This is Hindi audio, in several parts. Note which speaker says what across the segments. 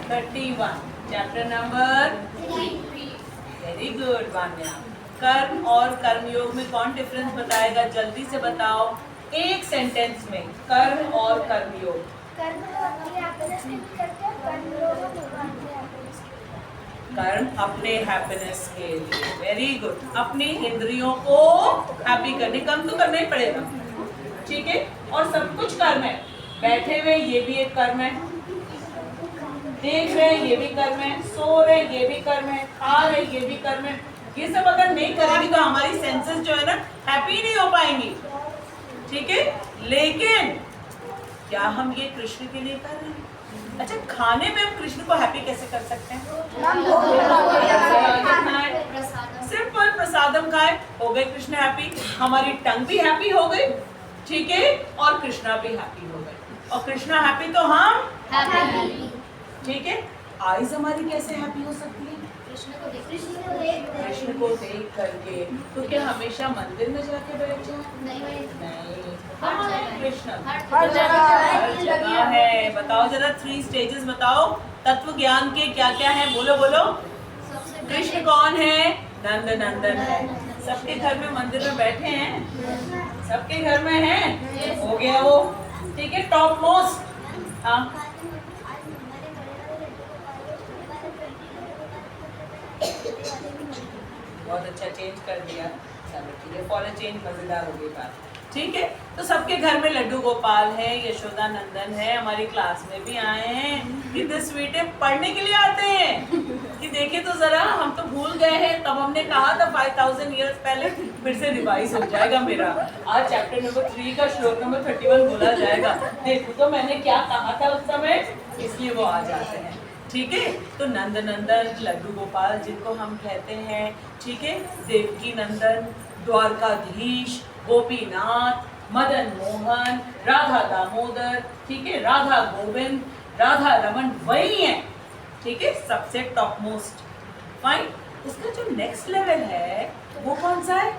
Speaker 1: 31 chapter number 3। Very good Vanya. कर्म और कर्मयोग में कौन डिफरेंस बताएगा? जल्दी से बताओ एक सेंटेंस में, कर्म और कर्मयोग।
Speaker 2: कर्म अपने हैप्पीनेस के लिए करते हैं, कर्मयोग भगवान के हैप्पीनेस के लिए।
Speaker 1: कर्म अपने हैप्पीनेस के लिए, वेरी गुड। अपनी इंद्रियों को हैप्पी करने, कर्म तो करना ही पड़ेगा, ठीक है। और सब कुछ कर्म है, बैठे हुए ये भी एक कर्म है, देख रहे हैं ये भी कर्म है, सो रहे ये भी कर्म है, खा रहे ये भी कर्म है। ये सब अगर नहीं करेंगे तो हमारी सेंसेस जो है ना हैप्पी नहीं हो पाएंगी, ठीक है। लेकिन क्या हम ये कृष्ण के लिए कर रहे हैं? अच्छा, खाने में हम कृष्ण को हैप्पी कैसे कर सकते हैं? सिंपल प्रसादम खाए, हो गए कृष्ण हैप्पी। हमारी टंग भी हैप्पी हो गई, ठीक है, और कृष्णा भी हैप्पी हो गए। और कृष्णा हैप्पी तो हम हैप्पी, ठीक है। आइज हमारी कैसे हैप्पी हो सकती है? कृष्ण को देख करके। तो क्या हमेशा मंदिर में जाके बैठ जाए? नहीं, कृष्ण हर जगह है। बताओ जरा 3 स्टेजेस बताओ तत्व ज्ञान के, क्या क्या है? बोलो बोलो। कृष्ण कौन है? नंद नंदन है। सबके घर में मंदिर में बैठे हैं, सबके घर में हैं, हो गया वो, ठीक है। टॉप मोस्ट, हाँ बहुत अच्छा चेंज कर दिया, चलो ठीक है, फॉलो चेंज मजेदार हो गई बात, ठीक है। तो सबके घर में लड्डू गोपाल है, यशोदा नंदन है, हमारी क्लास में भी आए हैं, कितने स्वीट है, पढ़ने के लिए आते हैं कि देखे तो जरा हम तो भूल गए हैं, तब हमने कहा था 5000 ईयर्स पहले, फिर से रिवाइज हो जाएगा मेरा। आज चैप्टर नंबर 3 का श्लोक नंबर 31 बोला जाएगा। देखो तो मैंने क्या कहा था उस समय, इसलिए वो आ जाते हैं, ठीक है। तो नंद नंदन, लड्डू गोपाल जिनको हम कहते हैं, ठीक है, देवकी नंदन, द्वारकाधीश, गोपीनाथ, मदन मोहन, राधा दामोदर, ठीक है, राधा गोविंद, राधा रमन, वही है, ठीक है, सबसे टॉप मोस्ट। फाइन। उसका जो नेक्स्ट लेवल है वो कौन सा है?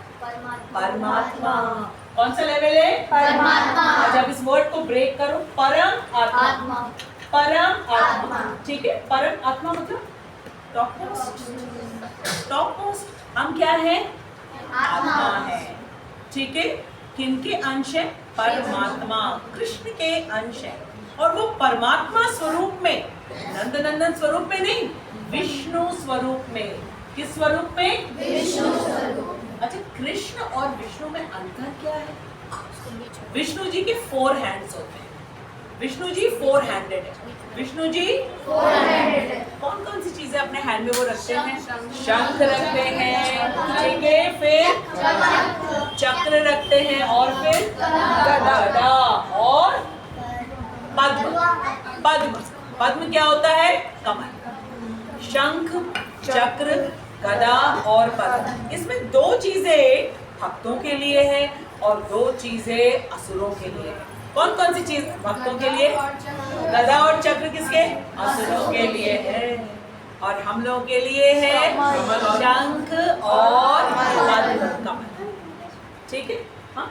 Speaker 1: परमात्मा। कौन सा लेवल है? परमात्मा। जब इस वर्ड को ब्रेक करो, परम आत्मा, परम आत्मा, ठीक है। परम आत्मा मतलब टॉप मोस्ट, टॉप मोस्ट। हम क्या है? आत्मा है, ठीक है। किनके अंश है? परमात्मा, कृष्ण के अंश है। और वो परमात्मा स्वरूप में, नंद नंदन स्वरूप में नहीं, विष्णु स्वरूप में। किस स्वरूप में? विष्णु स्वरूप। अच्छा, कृष्ण और विष्णु में अंतर क्या है? विष्णु जी के 4 हैंड्स होते हैं, विष्णु जी 4 हैंडेड है, विष्णु जी 4 हैंडेड है। कौन कौन सी चीजें अपने हैंड में वो रखते हैं? शंख रखते हैं, ठीक है, फिर चक्र रखते हैं, और फिर गदा और पद्म। पद्म, पद्म क्या होता है? कमल। शंख, चक्र, गदा और पद्म। इसमें 2 चीजें भक्तों के लिए है और 2 चीजें असुरों के लिए है। कौन कौन सी चीज भक्तों के लिए? गदा और चक्र किसके? असुरों के लिए है। और हम लोगों के लिए है शंख और पद्म, कमल, ठीक है। हाँ,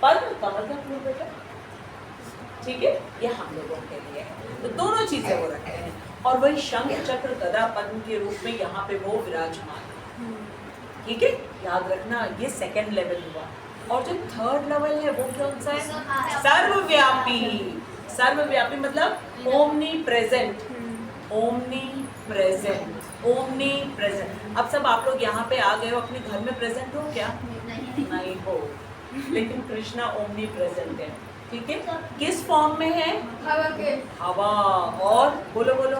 Speaker 1: पद्म कमल का फूल बेटा, ठीक है, ये हम लोगों के लिए है। तो दोनों चीजें वो रखते हैं, और वही शंख चक्र गदा पद्म के रूप में यहाँ पे वो विराजमान है, ठीक है। याद रखना, ये सेकंड लेवल हुआ। और जो 3rd लेवल है वो कौन सा है? सर्वव्यापी। सर्वव्यापी मतलब omni present, omni present, omni present. अब सब आप लोग यहाँ पे आ गए हो, अपने घर में प्रेजेंट हो क्या? नहीं हो, लेकिन कृष्णा ओमनी प्रेजेंट है, ठीक है। किस फॉर्म में है? हवा, और बोलो बोलो,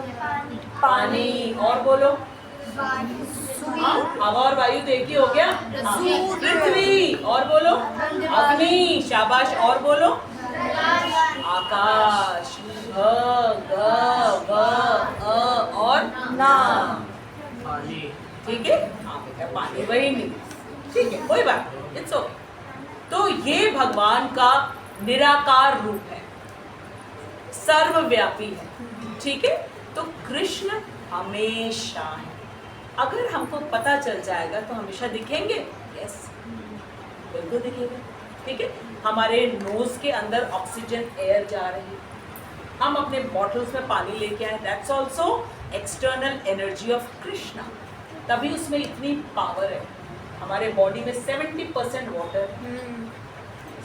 Speaker 1: पानी, और बोलो, हवा और वायु तो एक ही हो गया, पृथ्वी, और बोलो, अग्नि, शाबाश, और बोलो, आकाश, घ, ग, ग, अ और ना, ठीक है। हाँ बेटा, पानी, वही नहीं, ठीक है, कोई बात नहीं, इट्स ओके। तो ये भगवान का निराकार रूप है, सर्वव्यापी है, ठीक है। तो कृष्ण हमेशा है। अगर हमको पता चल जाएगा तो हमेशा दिखेंगे, यस, बिल्कुल दिखेगा, ठीक है। हमारे नोज के अंदर ऑक्सीजन एयर जा रही है, हम अपने बॉटल्स में पानी लेके आए, that's also external energy of Krishna. तभी उसमें इतनी पावर है। हमारे बॉडी में 70% वाटर है,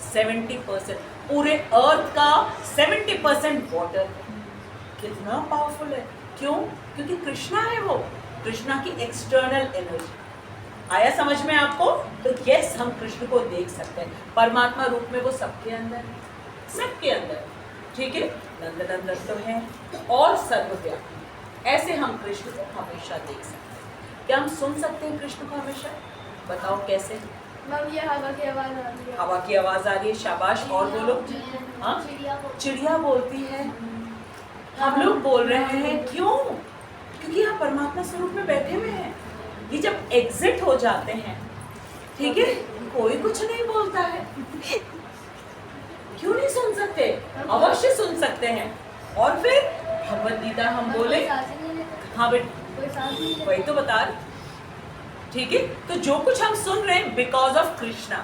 Speaker 1: 70%, पूरे अर्थ का 70% वाटर है। कितना पावरफुल है, क्यों? क्योंकि कृष्णा है वो, कृष्णा की एक्सटर्नल एनर्जी। आया समझ में आपको? तो यस, हम कृष्ण को देख सकते हैं, परमात्मा रूप में वो सबके अंदर है, सबके अंदर, ठीक है। नंद नंदन तो है और सर्वव्यापी, ऐसे हम कृष्ण को हमेशा देख सकते हैं। क्या हम सुन सकते हैं कृष्ण को हमेशा? बताओ कैसे?
Speaker 2: मैम ये हवा की आवाज आ रही है।
Speaker 1: हवा की आवाज आ रही है, शाबाश। और बोलो। हाँ, चिड़िया बोलती है, हम लोग बोल रहे हैं, क्यों? क्योंकि हम परमात्मा स्वरूप में बैठे हुए हैं। ये जब एग्जिट हो जाते हैं, ठीक है, कोई कुछ नहीं बोलता है। क्यों नहीं सुन सकते? अवश्य सुन सकते हैं। और फिर भगवद गीता हम बोले, हाँ बेटा वही तो बता रहे, ठीक है। तो जो कुछ हम सुन रहे हैं बिकॉज ऑफ कृष्णा।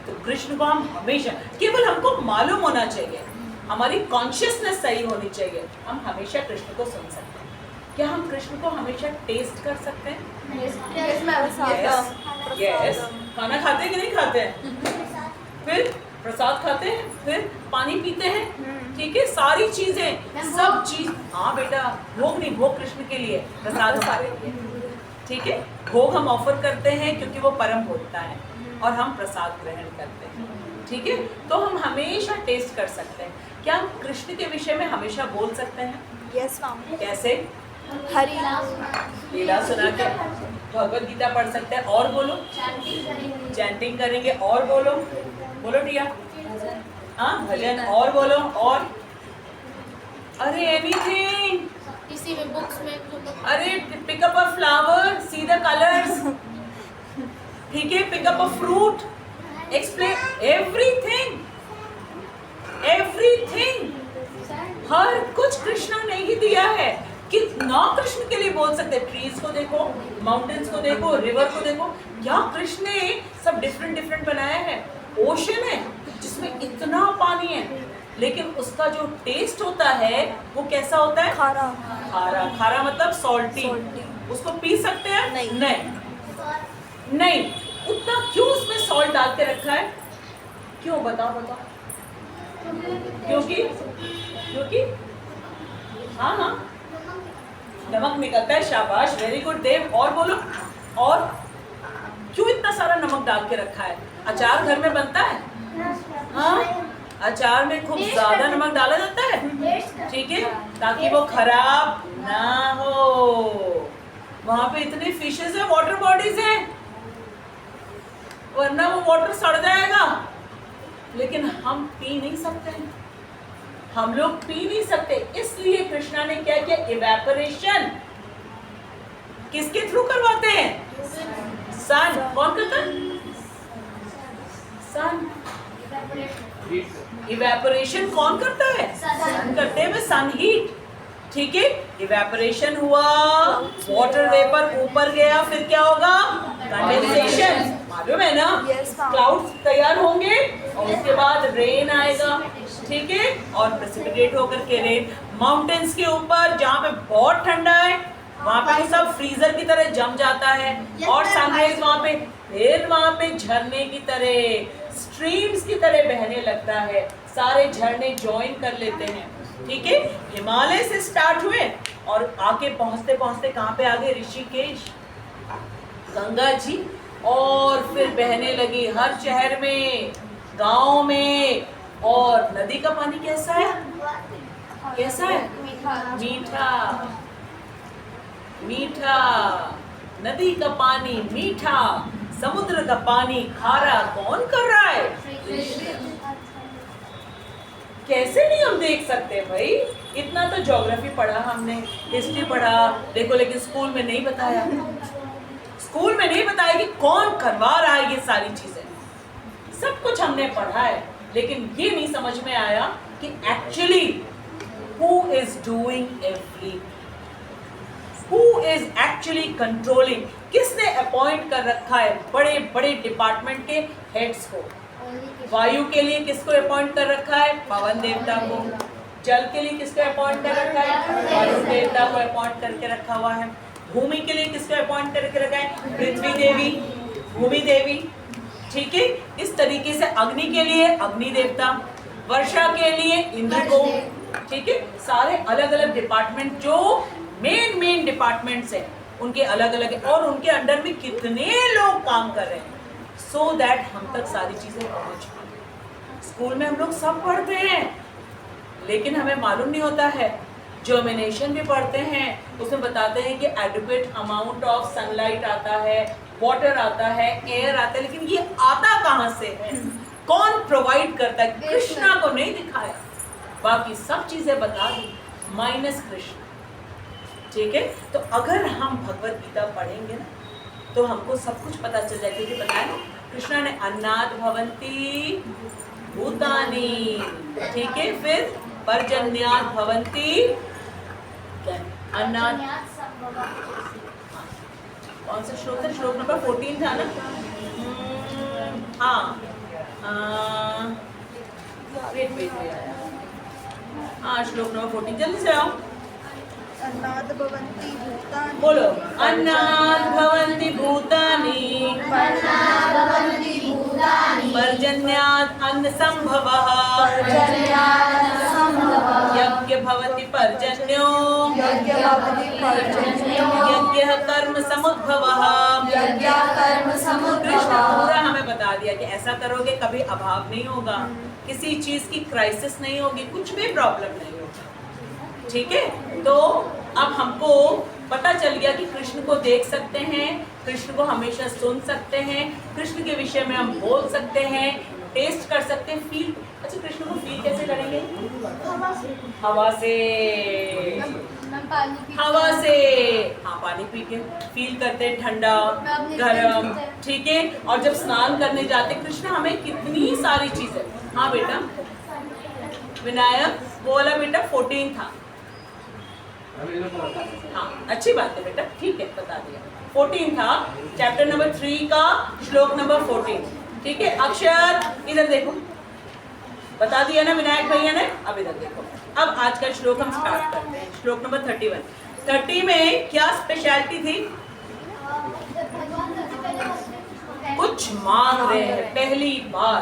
Speaker 1: तो कृष्ण को हम हमेशा, केवल हमको मालूम होना चाहिए, हमारी कॉन्शियसनेस सही होनी चाहिए, हम हमेशा कृष्ण को सुन सकते हैं। क्या हम कृष्ण को हमेशा टेस्ट कर सकते हैं? यस। खाना खाते हैं कि नहीं खाते हैं? फिर प्रसाद खाते हैं, फिर पानी पीते हैं, ठीक है, सारी चीजें, सब चीज। हाँ बेटा, भोग नहीं, भोग कृष्ण के लिए, प्रसाद हमारे लिए, ठीक है। भोग हम ऑफर करते हैं क्योंकि वो परम होता है, और हम प्रसाद ग्रहण करते हैं, ठीक है। तो हम हमेशा टेस्ट कर सकते हैं। क्या हम कृष्ण के विषय में हमेशा बोल सकते हैं?
Speaker 3: Yes ma'am.
Speaker 1: कैसे?
Speaker 3: हरी
Speaker 1: लीला सुना के, भगवद गीता पढ़ सकते हैं। और बोलो, चैंटिंग करेंगे। और बोलो, बोलो टिया, हाँ भजन। और बोलो, और अरे एनीथिंग,
Speaker 2: किसी में बुक्स में
Speaker 1: अरे pick up a flower, see the colours, ठीक है, pick up a fruit, explain everything, everything, हर कुछ कृष्णा ने ही दिया है। कितना कृष्ण के लिए बोल सकते हैं। ट्रीज को देखो, माउंटेन्स को देखो, रिवर को देखो, क्या कृष्ण ने सब डिफरेंट डिफरेंट बनाया है। ओशन है जिसमें इतना पानी है, लेकिन उसका जो टेस्ट होता है वो कैसा होता है?
Speaker 3: खारा।
Speaker 1: खारा। खारा मतलब सॉल्टी। उसको पी सकते हैं?
Speaker 3: नहीं।
Speaker 1: नहीं, नहीं। उतना क्यों उसमें सॉल्ट डाल के रखा है? क्यों? बताओ बताओ। क्योंकि हाँ हाँ, नमक निकलता है। शाबाश, वेरी गुड देव। और बोलो, और क्यों इतना सारा नमक डाल के रखा है? अचार घर में बनता है, हाँ, अचार में खूब ज्यादा नमक डाला जाता है, ठीक है, ताकि वो खराब ना हो। वहां पे इतने फिशेस है, वाटर बॉडीज हैं, वरना वो वाटर सड़ जाएगा। लेकिन हम पी नहीं सकते हैं, हम लोग पी नहीं सकते। इसलिए कृष्णा ने क्या किया? इवेपोरेशन। किसके थ्रू करवाते हैं? सन। कौन करता है? सन। इवेपोरेशन कौन करता है? सन करते हैं, सन हीट, ठीक है। इवेपोरेशन हुआ, वाटर वेपर ऊपर गया, फिर क्या होगा? कंडेंसेशन। मालूम है ना? क्लाउड्स तैयार होंगे और उसके बाद रेन आएगा, ठीक है, और प्रेसिपिटेट होकर के रेन माउंटेन्स के ऊपर, जहाँ पे बहुत ठंडा है, वहाँ पे वो सब फ्रीजर की तरह जम जाता है, और सनराइज वहाँ पे, फिर वहाँ पे झरने की तरह, स्ट्रीम्स की तरह बहने लगता है, सारे झरने ज्वाइन कर लेते हैं, ठीक है। हिमालय से स्टार्ट हुए और आके पहुँचते पहुँचते कहाँ पे आ गए? ऋषिकेश, गंगा जी, और फिर बहने लगी हर शहर में, गांव में। और नदी का पानी कैसा है? कैसा है? मीठा, मीठा। नदी का पानी मीठा, समुद्र का पानी खारा। कौन कर रहा है? कैसे नहीं हम देख सकते भाई? इतना तो ज्योग्राफी पढ़ा हमने, हिस्ट्री पढ़ा, देखो, लेकिन स्कूल में नहीं बताया। स्कूल में नहीं बताया कि कौन करवा रहा है ये सारी चीजें। सब कुछ हमने पढ़ा है, लेकिन ये नहीं समझ में आया कि actually who is doing everything, who is actually controlling. किसने अपॉइंट कर रखा है बड़े बड़े डिपार्टमेंट के हेड्स को? वायु के लिए किसको अपॉइंट कर रखा है? पवन देवता को। जल के लिए किसको अपॉइंट कर रखा है? वरुण देवता को अपॉइंट करके रखा हुआ है। भूमि के लिए किसको अपॉइंट करके रखा है? पृथ्वी देवी, भूमि देवी। ठीक है, इस तरीके से अग्नि के लिए अग्नि देवता, वर्षा के लिए इंद्र को। ठीक है, सारे अलग अलग डिपार्टमेंट जो मेन डिपार्टमेंट्स है उनके अलग अलग है और उनके अंडर में कितने लोग काम कर रहे हैं, सो दैट हम तक सारी चीजें पहुंच पाए। स्कूल में हम लोग सब पढ़ते हैं लेकिन हमें मालूम नहीं होता है। जर्मिनेशन भी पढ़ते हैं, उसमें बताते हैं कि एडिक्वेट अमाउंट ऑफ सनलाइट आता है, वाटर आता है, एयर आता है, लेकिन ये आता कहाँ से है, कौन प्रोवाइड करता है? कृष्णा को नहीं दिखाया, बाकी सब चीजें बता दी माइनस कृष्ण। ठीक है, तो अगर हम भगवत गीता पढ़ेंगे ना तो हमको सब कुछ पता चल जाएगा। क्योंकि पता है ना, कृष्णा ने अन्नाद भवंती भूतानि, ठीक है, फिर पर्जन्याद भवंती अन्नाद, कौन सा श्लोक था? श्लोक नंबर 14 था ना? हाँ, हाँ श्लोक नंबर 14, जल्दी से आओ,
Speaker 3: अन्नाद भवन्ति भूतानि,
Speaker 1: बोलो, अन्नाद भवन्ति भूतानि पर्जन्याद अन्न संभवः, यज्ञ भवति पर्जन्यो यज्ञ कर्म समुद्भवः। कृष्ण पूरा हमें बता दिया कि ऐसा करोगे कभी अभाव नहीं होगा, किसी चीज की क्राइसिस नहीं होगी, कुछ भी प्रॉब्लम नहीं होगा। ठीक है, तो अब हमको पता चल गया कि कृष्ण को देख सकते हैं, कृष्ण को हमेशा सुन सकते हैं, कृष्ण के विषय में हम बोल सकते हैं, टेस्ट कर सकते हैं, फील। अच्छा, कृष्ण को फील कैसे करेंगे? हवा से, हवा से, हाँ, पानी पी के फील करते हैं, ठंडा गरम। ठीक है, और जब स्नान करने जाते कृष्ण हमें कितनी सारी चीजें। हाँ बेटा, विनायक बोला बेटा 14 था। हाँ, अच्छी बात है बेटा, ठीक है, बता दिया 14 था, चैप्टर नंबर 3 का श्लोक नंबर 14। ठीक है, अक्षर इधर देखो, बता दिया ना विनायक भैया ने, अब इधर देखो। अब आज का श्लोक हम स्टार्ट करते हैं, श्लोक नंबर 31। 30 में क्या स्पेशलिटी थी? कुछ मांग रहे हैं पहली बार।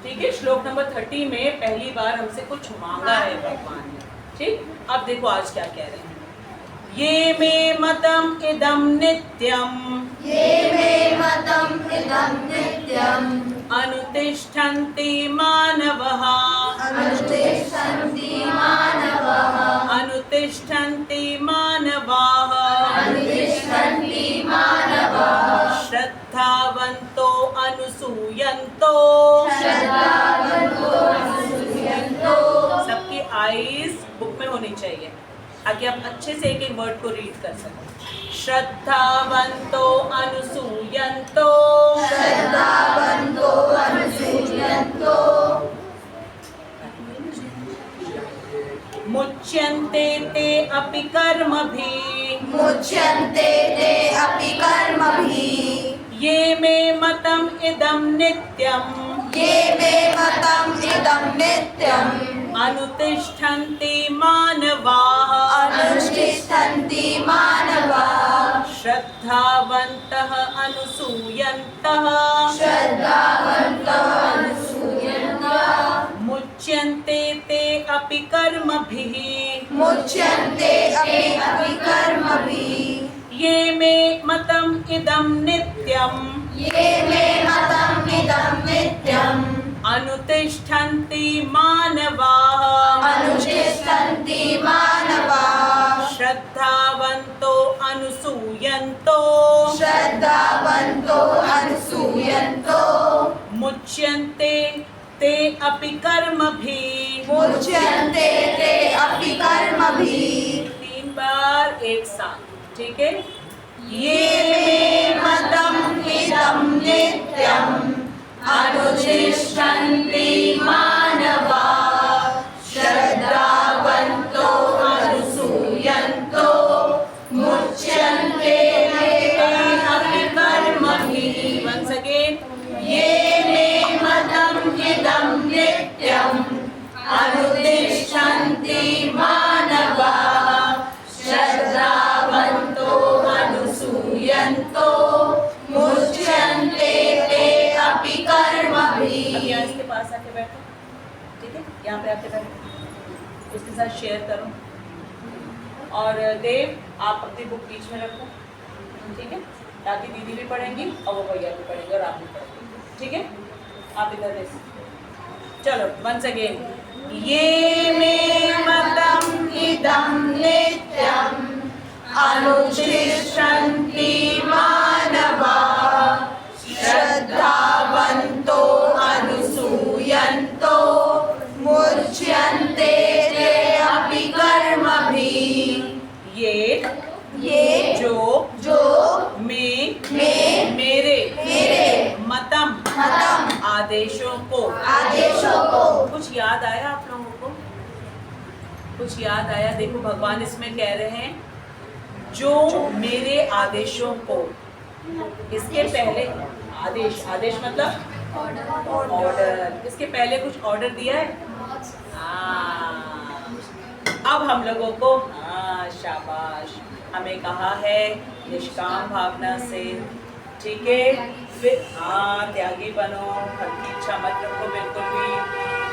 Speaker 1: ठीक है, श्लोक नंबर 30 में पहली बार हमसे कुछ मांगा है भगवान ने। ठीक, अब देखो आज क्या कह रहे हैं। ये मे मतम इदम नित्यम, अनुतिष्ठन्ति मानवः, अनुतिष्ठन्ति मानवाः, श्रद्धावन्तो अनुसूयन्तो। सबकी आईज बुक में होनी चाहिए ताकि आप अच्छे से एक एक वर्ड को रीड कर सकें। श्रद्धावन्तो अनुसूयन्तो, मुच्यन्ते ते अपि कर्मभिः, ये मे मतम इदं नित्यम्, अनुतिष्ठन्ति मानवाः, श्रद्धावन्तः अनुसूयन्तः, मुच्यन्ते ते अपि कर्मभिः, ये मे मतम इदं नित्यम्, अनुतिष्ठन्ति मानवाः, श्रद्धावन्तो अनुसूयन्तो, मुच्यन्ते ते अपि कर्मभिः। 3 बार एक साथ, ठीक है। ये मे मतम इदं नित्यम्, अनुतिष्ठन्ति मानवाः, श्रद्धावन्तो अनुसूयन्तो, मुच्यन्ते ते अपि कर्मभिः। Once again, ये मे मतम इदं नित्यम्, अनुतिष्ठन्ति उसके साथ शेयर करो। और देव, आप अपनी बुक बीच में रखो, ठीक है, ताकि दीदी भी पढ़ेंगी और वो भैया भी पढ़ेंगे और आप भी पढ़ेंगे, ठीक है। आप इधर देखो, चलो वंस अगेन। ये मे मतम इदं नित्यम् अनुतिष्ठन्ति मानवा श्रद्धावन्तो अनुसूयन्तो मुच्यन्ते ते अपि कर्मभिः। ये जो मेरे मतम आदेशों को कुछ याद आया आप लोगों को? कुछ याद आया? देखो भगवान इसमें कह रहे हैं जो मेरे आदेशों को। इसके पहले आदेश मतलब ऑर्डर। इसके पहले कुछ ऑर्डर दिया है? अब हम लोगों को शाबाश, हमें कहा है निष्काम भावना से, ठीक है। फिर त्यागी बनो, फल की इच्छा मत रखो बिल्कुल भी,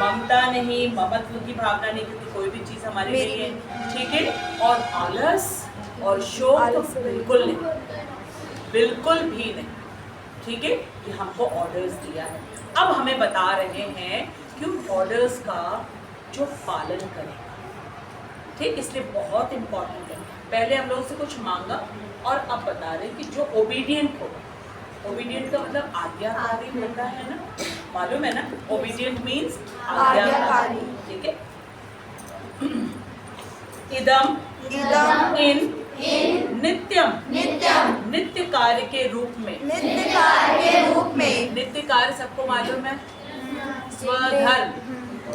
Speaker 1: ममता नहीं, ममत्व की भावना नहीं, क्योंकि कोई भी चीज़ हमारी नहीं है, ठीक है। और आलस और शोक बिल्कुल नहीं, बिल्कुल भी नहीं, ठीक है। ये हमको ऑर्डर्स दिया है। अब हमें बता रहे हैं कि उन ऑर्डर्स का जो पालन करें, ठीक, इसलिए बहुत इम्पोर्टेंट है। पहले हम लोगों से कुछ मांगा और अब बता रहे हैं कि जो ओबीडियंट हो, ओबीडियंट का मतलब आज्ञाकारी होता है ना, मालूम है ना? ओबीडियंट मीन्स आज्ञाकारी, ठीक है। इदम इन नित्यम नित्य कार्य के रूप में, नित्य कार्य सबको मालूम है, स्वधर्म।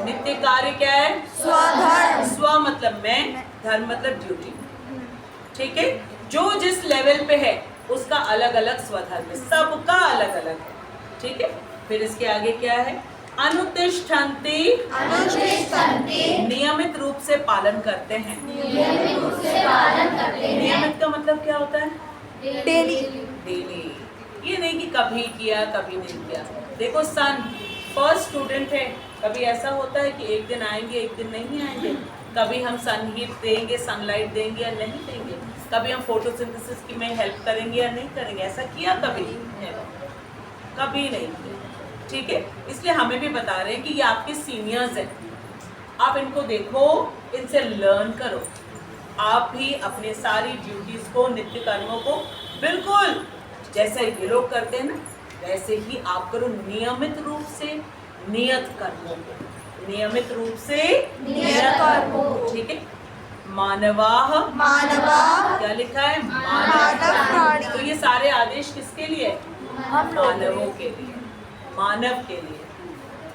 Speaker 1: नित्य कार्य क्या है? स्वधर्म। स्व मतलब मैं, धर्म मतलब ड्यूटी, ठीक है। जो जिस लेवल पे है उसका अलग अलग स्वधर्म है, सबका अलग अलग है, ठीक है। फिर इसके आगे क्या है? अनुतिष्ठन्ति, नियमित रूप से पालन करते हैं। नियमित का मतलब क्या होता है? डेली। ये नहीं कि कभी किया कभी नहीं किया। देखो सन फर्स्ट स्टूडेंट है, कभी ऐसा होता है कि एक दिन आएंगे एक दिन नहीं आएंगे, कभी हम सन हीट देंगे, सनलाइट देंगे या नहीं देंगे, कभी हम फोटोसिंथेसिस की में हेल्प करेंगे या नहीं करेंगे, ऐसा किया कभी नहीं किया, ठीक है। इसलिए हमें भी बता रहे हैं कि ये आपके सीनियर्स हैं, आप इनको देखो, इनसे लर्न करो। आप भी अपने सारी ड्यूटीज को, नित्य कर्मों को बिल्कुल जैसे ये लोग करते हैं ना, वैसे ही आप करो, नियमित रूप से नियत कर्मों को, नियमित रूप से नियत कर्मों, ठीक है। मानवा क्या लिखा है? मानव। तो ये सारे आदेश किसके लिए? मानवों के लिए, मानव के लिए,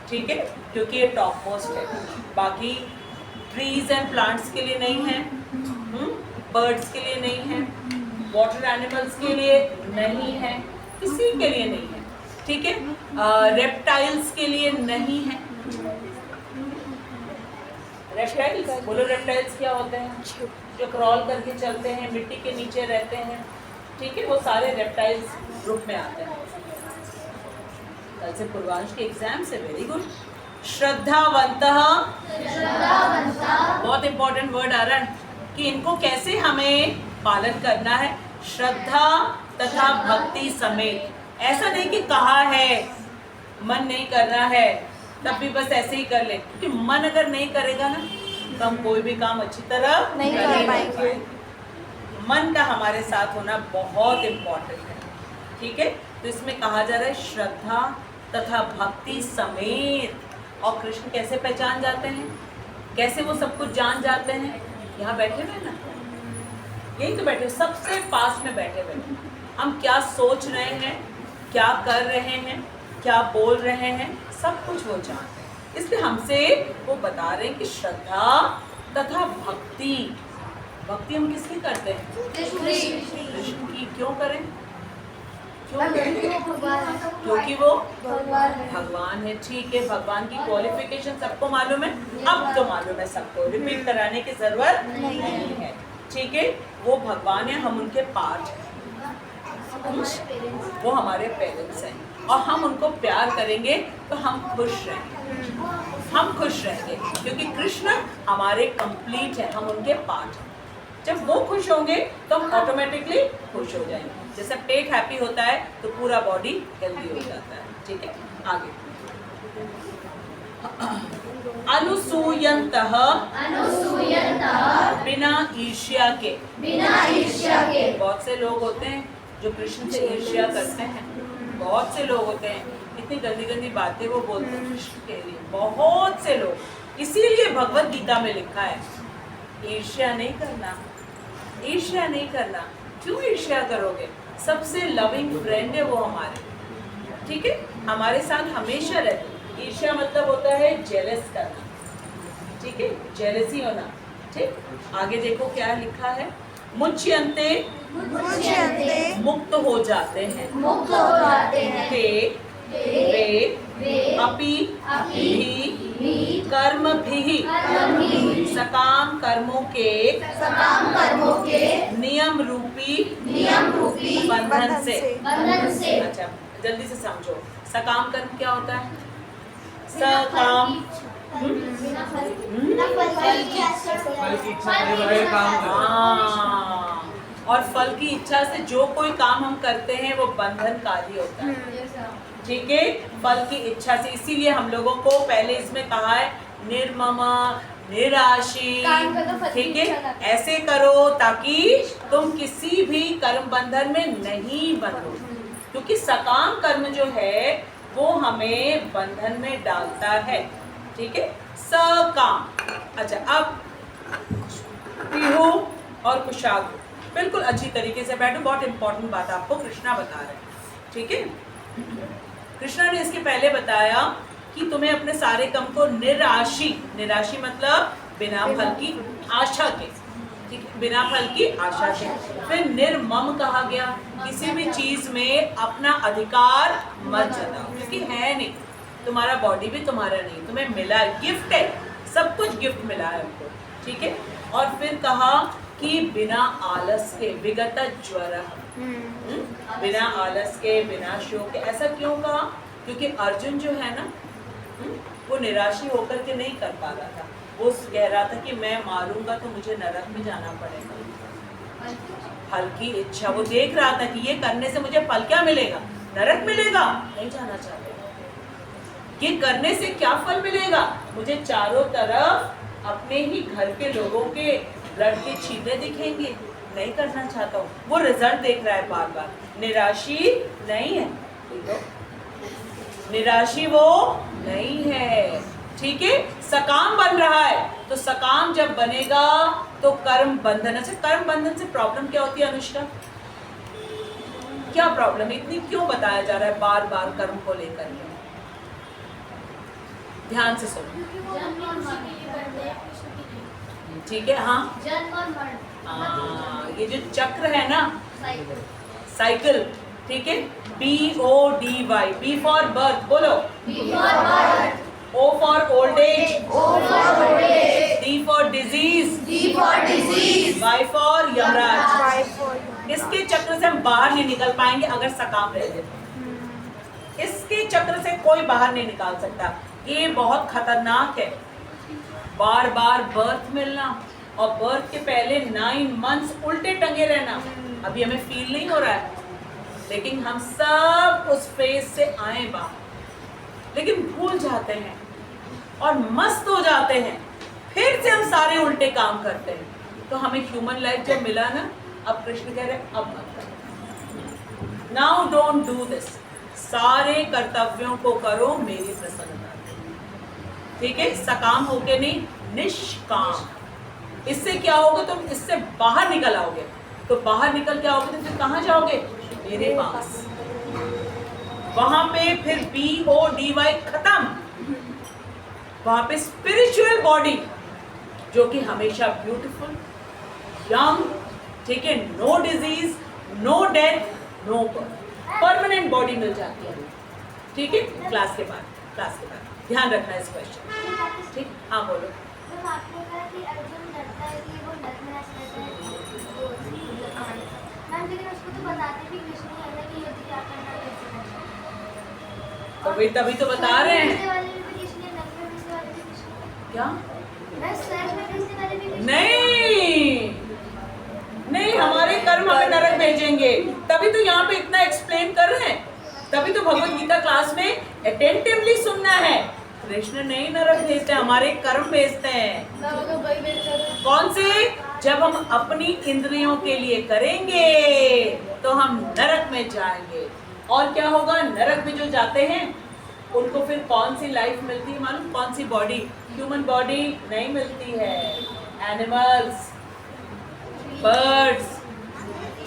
Speaker 1: ठीक है, क्योंकि ये टॉप मोस्ट है। बाकी ट्रीज एंड प्लांट्स के लिए नहीं है, बर्ड्स के लिए नहीं है, वाटर एनिमल्स के लिए नहीं है, किसी के लिए नहीं है, ठीक है। रेप्टाइल्स के लिए नहीं है। रेप्टाइल्स बोलो, रेप्टाइल्स क्या होते हैं? जो क्रॉल करके चलते हैं, मिट्टी के नीचे रहते हैं, ठीक है, वो सारे रेप्टाइल्स ग्रुप में आते हैं। कल से पूर्वांश के एग्जाम से, वेरी गुड। श्रद्धावंतः, बहुत इंपॉर्टेंट वर्ड आ रहा है कि इनको कैसे हमें पालन करना है। श्रद्धा तथा भक्ति समेत। ऐसा नहीं कि कहा है, मन नहीं करना है तब भी बस ऐसे ही कर ले, क्योंकि मन अगर नहीं करेगा ना तो हम कोई भी काम अच्छी तरह नहीं कर पाएंगे। मन का हमारे साथ होना बहुत इम्पोर्टेंट है, ठीक है। तो इसमें कहा जा रहा है श्रद्धा तथा भक्ति समेत। और कृष्ण कैसे पहचान जाते हैं, कैसे वो सब कुछ जान जाते हैं? यहाँ बैठे हुए ना, यही तो बैठे, सबसे पास में बैठे हुए, हम क्या सोच रहे हैं, क्या कर रहे हैं, क्या बोल रहे हैं, सब कुछ वो जानते हैं। इसलिए हमसे वो बता रहे हैं कि श्रद्धा तथा भक्ति। भक्ति हम किसकी करते हैं? कृष्ण की। क्यों करें? क्योंकि वो भगवान है, ठीक है। भगवान की क्वालिफिकेशन सबको मालूम है, अब तो मालूम है सबको, रिपीट कराने की जरूरत नहीं है, ठीक है। वो भगवान है, हम उनके पार्ट हैं, वो हमारे पेरेंट्स हैं और हम उनको प्यार करेंगे तो हम खुश रहेंगे, हम खुश रहेंगे, क्योंकि कृष्ण हमारे कंप्लीट है, हम उनके पार्ट हैं। जब वो खुश होंगे तो हम ऑटोमेटिकली खुश हो जाएंगे। जैसे पेट हैप्पी होता है तो पूरा बॉडी हेल्दी हो जाता है। ठीक है, आगे। अनुसूयन्तः बिना ईर्ष्या के। बहुत से लोग होते हैं जो कृष्ण से ईर्ष्या करते हैं, बहुत से लोग होते हैं इतनी गंदी गंदी बातें वो बोलते हैं कृष्ण के लिए, बहुत से लोग। इसीलिए भगवत गीता में लिखा है ईर्ष्या नहीं करना, ईर्ष्या नहीं करना। क्यों ईर्ष्या करोगे? सबसे लविंग फ्रेंड है वो हमारे, ठीक है, हमारे साथ हमेशा रहते। ईर्ष्या मतलब होता है जेलस करना, ठीक है, जेलसी होना। ठीक, आगे देखो क्या लिखा है, मुच्यन्ते मुक्त हो जाते हैं, ते वे अपि भी कर्मभिः सकाम कर्मों के नियम रूपी बंधन से। अच्छा, जल्दी से समझो, सकाम कर्म क्या होता है? सकाम और फल की इच्छा से जो कोई काम हम करते हैं वो बंधनकारी होता है। ठीक है, फल की इच्छा से। इसीलिए हम लोगों को पहले इसमें कहा है निर्मम निराशी, ठीक है, ऐसे करो ताकि तुम किसी भी कर्म बंधन में नहीं बंधो, क्योंकि सकाम कर्म जो है वो हमें बंधन में डालता है। ठीक है, सकाम। अच्छा, अब पीहू और कुशाग्र, बिल्कुल अच्छी तरीके से बैठो, बहुत इंपॉर्टेंट बात आपको कृष्णा बता रहे हैं। ठीक है, कृष्णा ने इसके पहले बताया कि तुम्हें अपने सारे काम को निराशी, निराशी मतलब बिना फल की आशा के, ठीक है, बिना फल की आशा के। फिर निर्मम कहा गया, किसी भी चीज में अपना अधिकार मत जताओ, क्योंकि है नहीं, तुम्हारा बॉडी भी तुम्हारा नहीं, तुम्हें मिला है, गिफ्ट है, सब कुछ गिफ्ट मिला है हमको। ठीक है, और फिर कहा कि बिना आलस के, विगत ज्वर, बिना आलस के, बिना शोक के। ऐसा क्यों कहा? क्योंकि अर्जुन जो है ना, वो निराशी होकर के नहीं कर पा रहा था, वो कह रहा था कि मैं मारूंगा तो मुझे नरक में जाना पड़ेगा। फल की इच्छा, वो देख रहा था कि ये करने से मुझे फल क्या मिलेगा? नरक मिलेगा, नहीं जाना चाहते। ये करने से क्या फल मिलेगा? मुझे चारों तरफ अपने ही घर के लोगों के ब्लड के छींटे दिखेंगे, नहीं करना चाहता हूँ। वो रिजल्ट देख रहा है बार बार, निराशी नहीं है, निराशी वो नहीं है। ठीक है, सकाम बन रहा है, तो सकाम जब बनेगा तो कर्म बंधन। अच्छा, कर्म बंधन से प्रॉब्लम क्या होती है अनुष्का? क्या प्रॉब्लम है? इतनी क्यों बताया जा रहा है बार बार कर्म को लेकर के? ध्यान से सुनो, ठीक है। हाँ, ये जो चक्र है ना, साइकिल, ठीक है, BODY, B फॉर बर्थ, बोलो, O for old age, D for disease, Y for Yamraj. इसके चक्र से हम बाहर नहीं निकल पाएंगे अगर सकाम रह जाए। इसके चक्र से कोई बाहर नहीं निकाल सकता, ये बहुत खतरनाक है। बार बार बर्थ मिलना और बर्थ के पहले 9 मंथ्स उल्टे टंगे रहना, अभी हमें फील नहीं हो रहा है, लेकिन हम सब उस फेज से आए बाहर, लेकिन भूल जाते हैं और मस्त हो जाते हैं, फिर से हम सारे उल्टे काम करते हैं। तो हमें ह्यूमन लाइफ जब मिला ना, अब कृष्ण कह रहे हैं अब मत करो, नाउ डोंट डू दिस, सारे कर्तव्यों को करो मेरी प्रसन्नता। ठीक है, सकाम होके नहीं, निष्काम। इससे क्या होगा? तुम इससे बाहर निकल आओगे, तो बाहर निकल के आओगे तो फिर कहाँ जाओगे? मेरे पास। वहां पे फिर BODY खत्म, वहां पे स्पिरिचुअल बॉडी जो कि हमेशा ब्यूटीफुल, यंग, ठीक है, no disease, no death, no birth, permanent body मिल जाती है। ठीक है, क्लास के बाद ध्यान रखना इस क्वेश्चन। ठीक, हाँ बोलो।
Speaker 2: आपने कहा कि अर्जुन डरता है कि वो नरक में ऐसा मैम, लेकिन उसको तो बताते भी कृष्ण ही है कि युद्ध क्या करना कैसे करना।
Speaker 1: तो भाई तभी तो बता रहे हैं। क्या?
Speaker 2: मैं स्वर्ग में भेजने वाले भी
Speaker 1: नहीं, हमारे कर्म हमें नरक भेजेंगे। तभी तो यहाँ पे इतना एक्सप्लेन कर रहे हैं, तभी तो भगवत गीता क्लास में अटेंटिवली सुनना है। कृष्ण नहीं नरक भेजते, हमारे कर्म भेजते हैं। कौन से? जब हम अपनी इंद्रियों के लिए करेंगे तो हम नरक में जाएंगे। और क्या होगा? नरक में जो जाते हैं उनको फिर कौन सी लाइफ मिलती है मालूम? कौन सी बॉडी? ह्यूमन बॉडी नहीं मिलती है। एनिमल्स, बर्ड्स,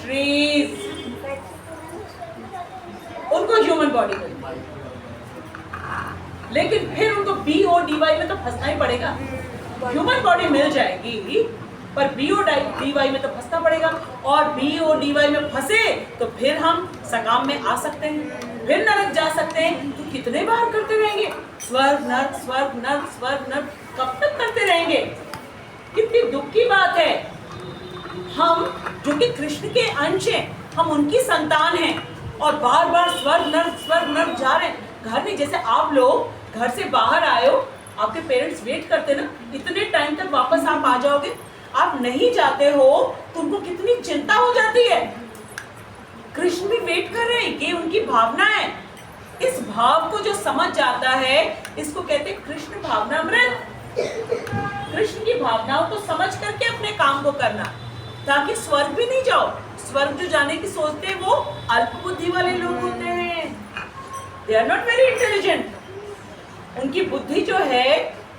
Speaker 1: ट्रीज, उनको ह्यूमन बॉडी मिलती है। लेकिन फिर उनको BODY में तो फंसना ही पड़ेगा। ह्यूमन बॉडी मिल जाएगी पर BODY में तो फंसना पड़ेगा। और BODY में फंसे तो फिर हम सकाम में आ सकते हैं, फिर नरक जा सकते हैं। तो कितने बार करते रहेंगे? स्वर्ग नर्क, स्वर्ग नर्क, स्वर्ग नर्क, कब तक करते रहेंगे? कितनी दुख की बात है। हम जो कि कृष्ण के अंश हैं, हम उनकी संतान हैं और बार बार स्वर्ग नर्क जा रहे हैं। घर में जैसे आप लोग घर से बाहर आए हो, आपके पेरेंट्स वेट करते ना, इतने टाइम तक वापस आप आ जाओगे। आप नहीं जाते हो तो उनको कितनी चिंता हो जाती है। कृष्ण भी वेट कर रहे हैं, ये उनकी भावना है। इस भाव को जो समझ जाता है, इसको कहते हैं कृष्ण भावनामृत। कृष्ण की भावनाओं को समझ करके अपने काम को करना, ताकि स्वर्ग भी नहीं जाओ। स्वर्ग जो जाने की सोचते हैं वो अल्प बुद्धि वाले लोग होते हैं। They are not very intelligent. उनकी बुद्धि जो है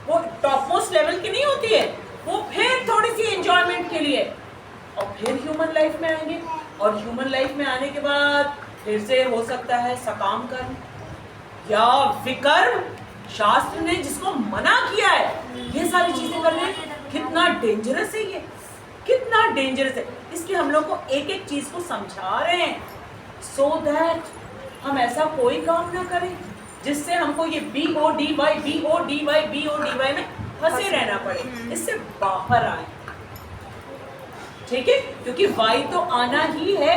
Speaker 1: वो टॉप मोस्ट लेवल की नहीं होती है। वो फिर थोड़ी सी एंजॉयमेंट के लिए और फिर ह्यूमन लाइफ में आएंगे। और ह्यूमन लाइफ में आने के बाद फिर से हो सकता है सकाम कर्म या विकर्म। शास्त्र ने जिसको मना किया है ये सारी चीजें करने, कितना डेंजरस है ये, कितना डेंजरस है। इसलिए हम लोग को एक एक चीज को समझा रहे हैं, सो दैट हम ऐसा कोई काम ना करें जिससे हमको ये BODY में फंसे रहना पड़े। इससे बाहर आए, ठीक है? क्योंकि वाई तो आना ही है।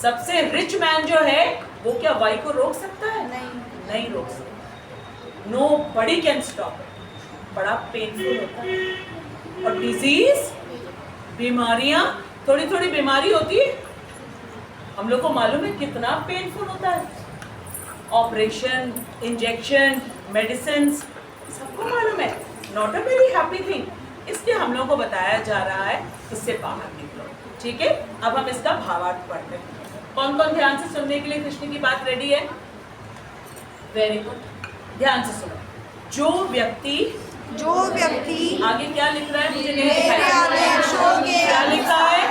Speaker 1: सबसे रिच मैन जो है वो क्या वाई को रोक सकता है? नहीं रोक सकता। Nobody can stop it। बड़ा पेनफुल होता है। और डिजीज, बीमारियां, थोड़ी थोड़ी बीमारी होती है, हम लोग को मालूम है कितना पेनफुल होता है। ऑपरेशन, इंजेक्शन, मेडिसिन, सबको मालूम है। Not a very happy thing. इसलिए हम लोग को बताया जा रहा है इससे बाहर निकलो, ठीक है? अब हम इसका भावार्थ पढ़ते हैं। कौन कौन ध्यान से सुनने के लिए कृष्ण की बात रेडी है? वेरी गुड, ध्यान से सुनो। जो व्यक्ति आगे क्या लिख रहा है मुझे नहीं दिखाई। क्या लिखा है?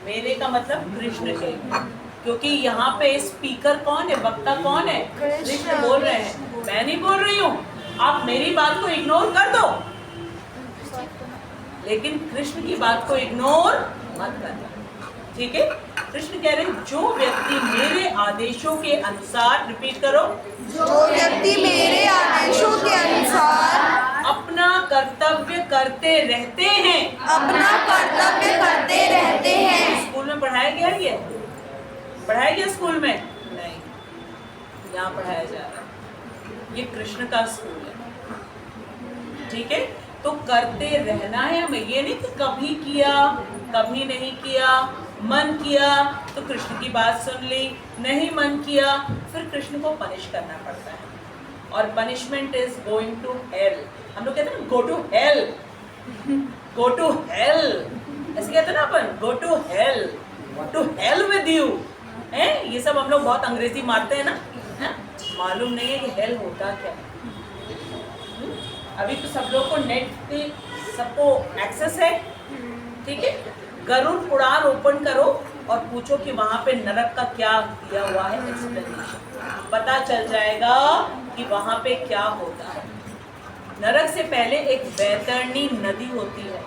Speaker 1: मेरे का मतलब कृष्ण के, क्योंकि यहाँ पे स्पीकर कौन है, वक्ता कौन है? कृष्ण बोल रहे हैं, मैं नहीं बोल रही हूँ। आप मेरी बात को इग्नोर कर दो, लेकिन कृष्ण की बात को इग्नोर मत करना, ठीक है? कृष्ण कह रहे हैं जो व्यक्ति मेरे आदेशों के अनुसार, रिपीट करो,
Speaker 3: जो व्यक्ति मेरे आदेशों के अनुसार
Speaker 1: अपना कर्तव्य करते रहते हैं। स्कूल में पढ़ाया गया ये? पढ़ाया गया स्कूल में? नहीं, यहाँ पढ़ाया जा रहा है। ये कृष्ण का स्कूल है, ठीक है? तो करते रहना है हमें। ये नहीं कि कभी किया कभी नहीं किया, मन किया तो कृष्ण की बात सुन ली, नहीं मन किया फिर कृष्ण को पनिश करना पड़ता है। और punishment is going to hell. हम लोग कहते हैं ना go to hell, go to hell, ऐसे कहते हैं ना अपन, go to hell with you. ये सब हम लोग बहुत अंग्रेजी मारते हैं ना, है? मालूम नहीं है कि हेल होता क्या है। अभी तो सब लोग को नेट पे सबको एक्सेस है, ठीक है? गरुड़ पुराण ओपन करो और पूछो कि वहाँ पे नरक का क्या दिया हुआ है एक्सप्लेनेशन, पता चल जाएगा कि वहाँ पे क्या होता है। नरक से पहले एक बैतरणी नदी होती है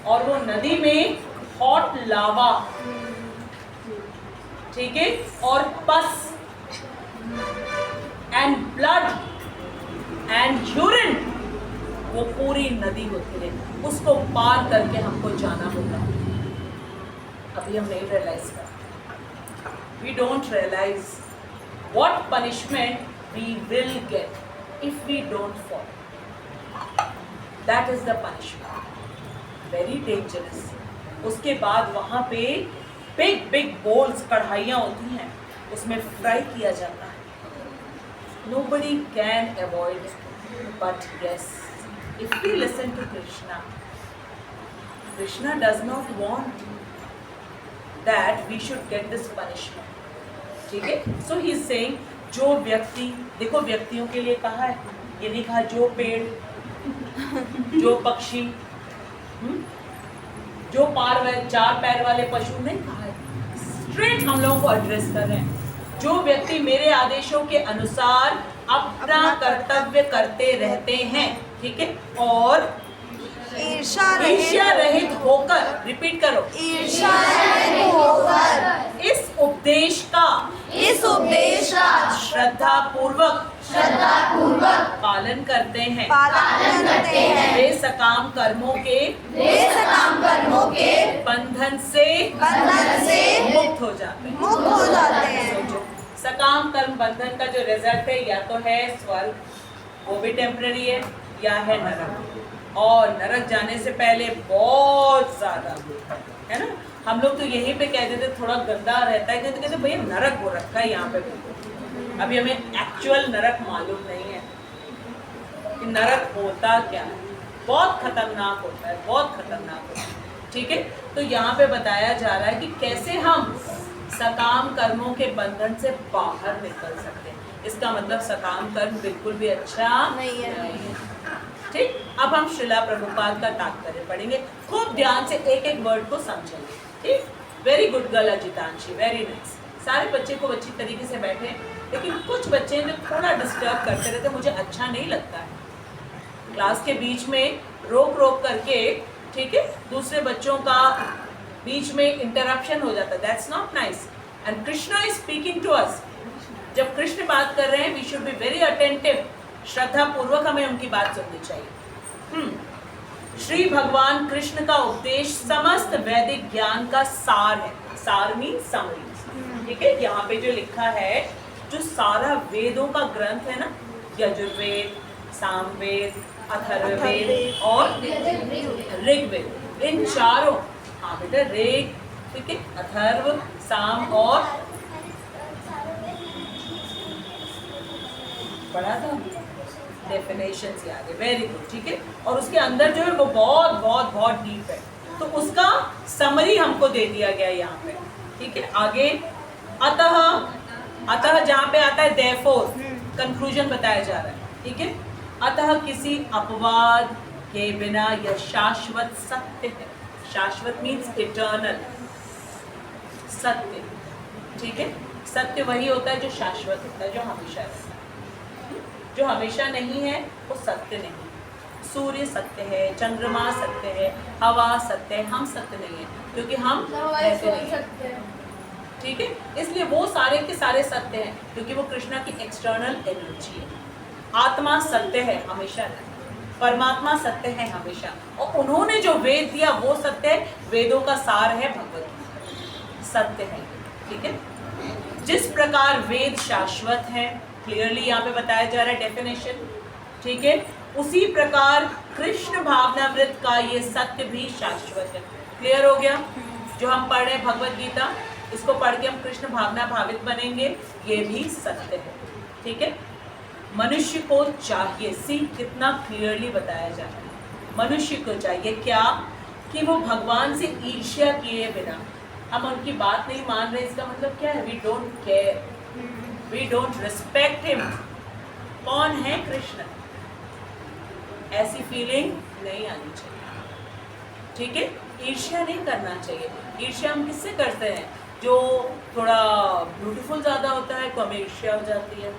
Speaker 1: और वो नदी में हॉट लावा, ठीक है, और पस एंड ब्लड एंड यूरिन, वो पूरी नदी होती है। उसको पार करके हमको जाना होगा। अभी हम नहीं रियलाइज करते, we don't realise what punishment we will get if we don't follow. That is the punishment. Very dangerous. उसके बाद वहाँ पे बिग बिग बोल्स कढ़ाइयाँ होती हैं, उसमें फ्राई किया जाता है. Nobody can avoid it. But yes, if we listen to Krishna, Krishna does not want that we should get this punishment. ठीक है? So he is saying, जो व्यक्ति, देखो व्यक्तियों के लिए कहा है, ये नहीं कहा जो पेड़, जो पक्षी, जो चार पैर वाले पशु, नहीं कहा है. स्ट्रेट हम लोगों को एड्रेस कर रहे हैं. जो व्यक्ति मेरे आदेशों के अनुसार अपना कर्तव्य करते रहते हैं, ठीक है, और ईर्ष्या रहित होकर, रिपीट करो,
Speaker 3: ईर्ष्या रहित होकर
Speaker 1: इस उपदेश का श्रद्धा पूर्वक पालन करते हैं, वे सकाम कर्मों के बंधन से मुक्त हो जाते हैं. सोचो, सकाम कर्म बंधन का जो रिजल्ट है या तो है स्वर्ग, वो भी टेम्पररी है, या है नरक. और नरक जाने से पहले बहुत ज्यादा है ना, हम लोग तो यहीं पे कह देते थोड़ा गंदा रहता है, क्योंकि कहते भैया नरक हो रखा है यहाँ पे. अभी हमें एक्चुअल नरक मालूम नहीं है कि नरक होता क्या है. बहुत खतरनाक होता है, बहुत खतरनाक होता है. ठीक है, तो यहाँ पे बताया जा रहा है कि कैसे हम सकाम कर्मों के बंधन से बाहर निकल सकते हैं. इसका मतलब सकाम कर्म बिल्कुल भी अच्छा नहीं है. ठीक, अब हम श्रीला प्रभुपाद का तात्पर्य पढ़ेंगे. खूब ध्यान से एक एक वर्ड को समझेंगे. ठीक, very good girl Ajitanshi, very nice. सारे बच्चे को अच्छी तरीके से बैठे, लेकिन कुछ बच्चे जो थोड़ा डिस्टर्ब करते रहते, मुझे अच्छा नहीं लगता है. क्लास के बीच में रोक रोक करके, ठीक है, दूसरे बच्चों का बीच में इंटरप्शन हो जाता है. That's not nice. And Krishna is speaking to us. जब कृष्ण बात कर रहे हैं, we should be very attentive. श्रद्धा पूर्वक हमें उनकी बात सुननी चाहिए. श्री भगवान कृष्ण का उपदेश समस्त वैदिक ज्ञान का सार है. सार मीन समरी. ठीक है, यहाँ पे जो लिखा है, जो सारा वेदों का ग्रंथ है ना, यजुर्वेद, सामवेद, अथर्ववेद और ऋग्वेद, इन चारों, हाँ बेटा, ऋग, ठीक है, अथर्व, साम और पढ़ा था, डेफिनेशंस याद है. Very good. ठीक है, और उसके अंदर जो है वो बहुत बहुत बहुत डीप है, तो उसका समरी हमको दे दिया गया यहाँ पे. ठीक है, आगे अतः जहाँ पे आता है therefore, कंक्लूजन बताया जा रहा है. ठीक है, अतः किसी अपवाद के बिना यह शाश्वत सत्य है. शाश्वत मीन्स इटर्नल सत्य. ठीक है, सत्य वही होता है जो शाश्वत होता है, जो हमेशा रहता है. जो हमेशा नहीं है वो सत्य नहीं. सूर्य सत्य है, चंद्रमा सत्य है, हवा सत्य है, हम सत्य नहीं है, क्योंकि हम रहते नहीं हैं. ठीक है, इसलिए वो सारे के सारे सत्य हैं, क्योंकि वो कृष्णा की एक्सटर्नल एनर्जी है. आत्मा सत्य है, हमेशा. परमात्मा सत्य है हमेशा, और उन्होंने जो वेद दिया वो सत्य है. वेदों का सार है भगवत गीता, सत्य है. ठीक है, जिस प्रकार वेद शाश्वत है, क्लियरली यहाँ पे बताया जा रहा है डेफिनेशन. ठीक है, उसी प्रकार कृष्ण भावनामृत का ये सत्य भी शाश्वत है. क्लियर हो गया? जो हम पढ़ रहे हैं भगवत गीता, इसको पढ़ के हम कृष्ण भावना भावित बनेंगे, ये भी सत्य है. ठीक है, मनुष्य को चाहिए, सी कितना क्लियरली बताया जा रहा है. मनुष्य को चाहिए क्या? कि वो भगवान से ईर्ष्या किए बिना, हम उनकी बात नहीं मान रहे, इसका मतलब क्या है? We don't care, we don't respect him. कौन है कृष्ण? ऐसी फीलिंग नहीं आनी चाहिए. ठीक है, ईर्ष्या नहीं करना चाहिए. ईर्ष्या हम किससे करते हैं? जो थोड़ा ब्यूटीफुल ज़्यादा होता है तो हमें ईर्ष्या हो जाती है.